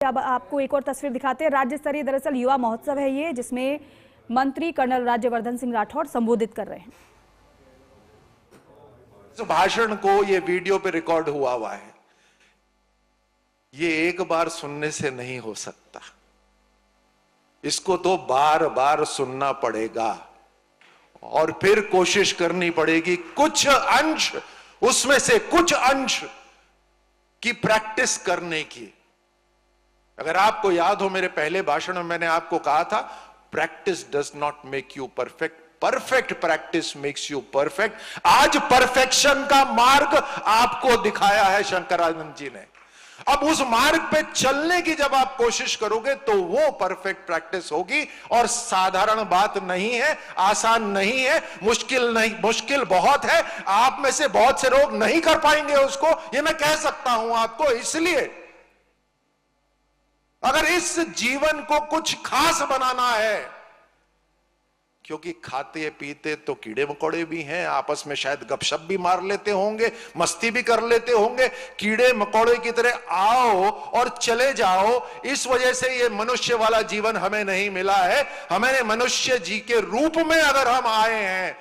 अब आपको एक और तस्वीर दिखाते हैं। राज्य स्तरीय दरअसल युवा महोत्सव है ये, जिसमें मंत्री कर्नल राज्यवर्धन सिंह राठौड़ संबोधित कर रहे हैं। इस भाषण को ये वीडियो पे रिकॉर्ड हुआ है, ये एक बार सुनने से नहीं हो सकता, इसको तो बार बार सुनना पड़ेगा और फिर कोशिश करनी पड़ेगी कुछ अंश, उसमें से कुछ अंश की प्रैक्टिस करने की। अगर आपको याद हो, मेरे पहले भाषण में मैंने आपको कहा था, practice does not make you perfect, perfect practice makes you perfect. आज परफेक्शन का मार्ग आपको दिखाया है शंकरानंद जी ने। अब उस मार्ग पे चलने की जब आप कोशिश करोगे तो वो परफेक्ट प्रैक्टिस होगी। और साधारण बात नहीं है, आसान नहीं है, मुश्किल नहीं, मुश्किल बहुत है। आप में से बहुत से लोग नहीं कर पाएंगे उसको, ये मैं कह सकता हूं आपको। इसलिए अगर इस जीवन को कुछ खास बनाना है, क्योंकि खाते पीते तो कीड़े मकोड़े भी हैं, आपस में शायद गपशप भी मार लेते होंगे, मस्ती भी कर लेते होंगे, कीड़े मकोड़े की तरह आओ और चले जाओ। इस वजह से ये मनुष्य वाला जीवन हमें नहीं मिला है। हमें मनुष्य जी के रूप में अगर हम आए हैं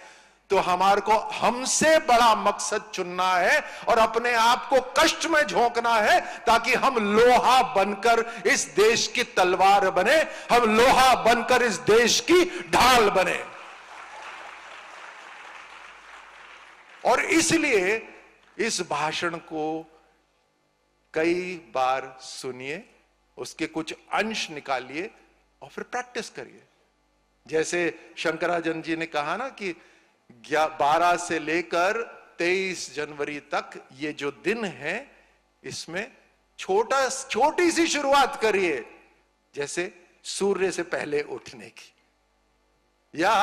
तो हमारे को हमसे बड़ा मकसद चुनना है और अपने आप को कष्ट में झोंकना है, ताकि हम लोहा बनकर इस देश की तलवार बने, हम लोहा बनकर इस देश की ढाल बने। और इसलिए इस भाषण को कई बार सुनिए, उसके कुछ अंश निकालिए और फिर प्रैक्टिस करिए। जैसे शंकरानंद जी ने कहा ना कि 12 से लेकर 23 जनवरी तक ये जो दिन है, इसमें छोटी सी शुरुआत करिए, जैसे सूर्य से पहले उठने की, या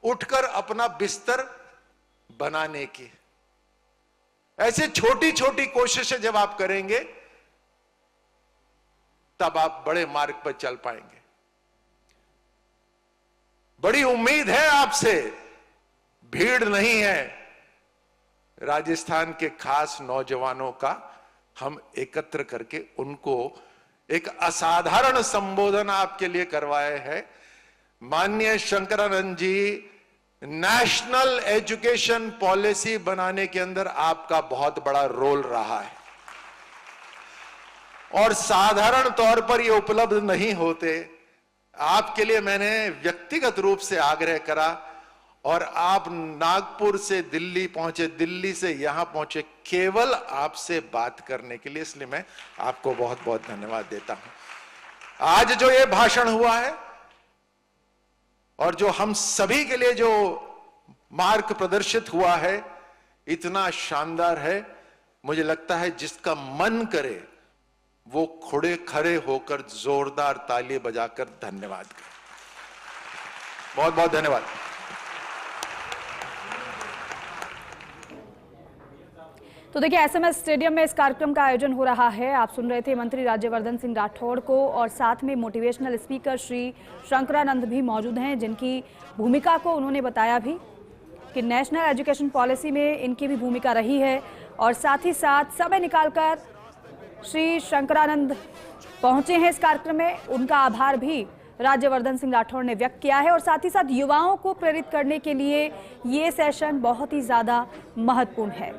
उठकर अपना बिस्तर बनाने की। ऐसे छोटी छोटी कोशिशें जब आप करेंगे तब आप बड़े मार्ग पर चल पाएंगे। बड़ी उम्मीद है आपसे, भीड़ नहीं है। राजस्थान के खास नौजवानों का हम एकत्र करके उनको एक असाधारण संबोधन आपके लिए करवाए हैं। माननीय शंकरानंद जी, नेशनल एजुकेशन पॉलिसी बनाने के अंदर आपका बहुत बड़ा रोल रहा है और साधारण तौर पर ये उपलब्ध नहीं होते। आपके लिए मैंने व्यक्तिगत रूप से आग्रह करा और आप नागपुर से दिल्ली पहुंचे, दिल्ली से यहां पहुंचे केवल आपसे बात करने के लिए। इसलिए मैं आपको बहुत बहुत धन्यवाद देता हूं। आज जो ये भाषण हुआ है और जो हम सभी के लिए जो मार्ग प्रदर्शित हुआ है, इतना शानदार है। मुझे लगता है जिसका मन करे वो खड़े होकर जोरदार ताली बजाकर धन्यवाद करे। बहुत बहुत धन्यवाद। तो देखिए, एसएमएस स्टेडियम में इस कार्यक्रम का आयोजन हो रहा है। आप सुन रहे थे मंत्री राज्यवर्धन सिंह राठौड़ को, और साथ में मोटिवेशनल स्पीकर श्री शंकरानंद भी मौजूद हैं, जिनकी भूमिका को उन्होंने बताया भी कि नेशनल एजुकेशन पॉलिसी में इनकी भी भूमिका रही है। और साथ ही साथ समय निकालकर श्री शंकरानंद पहुंचे हैं इस कार्यक्रम में, उनका आभार भी राज्यवर्धन सिंह राठौड़ ने व्यक्त किया है। और साथ ही साथ युवाओं को प्रेरित करने के लिए ये सेशन बहुत ही ज़्यादा महत्वपूर्ण है।